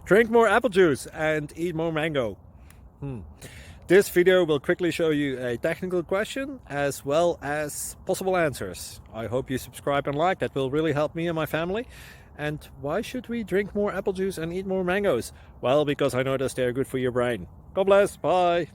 Drink more apple juice and eat more mango. This video will quickly show you a technical question as well as possible answers. I hope you subscribe and like, that will really help me and my family. And why should we drink more apple juice and eat more mangoes? Well, because I noticed they're good for your brain. God bless, bye!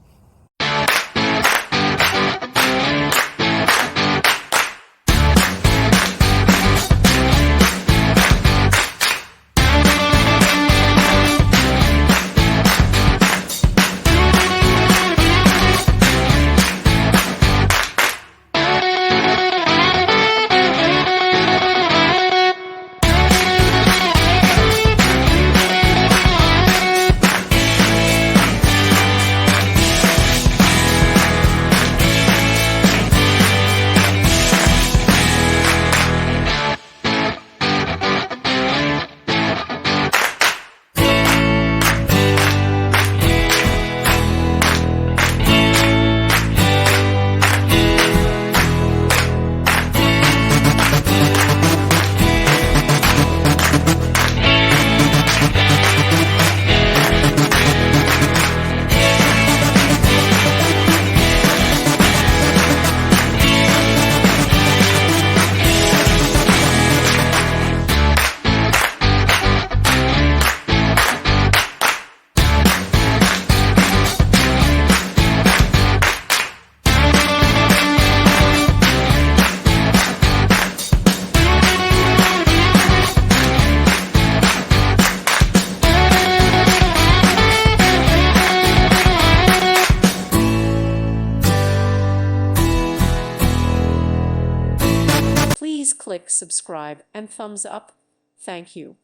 Please click subscribe and thumbs up. Thank you.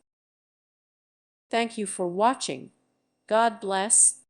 Thank you for watching. God bless.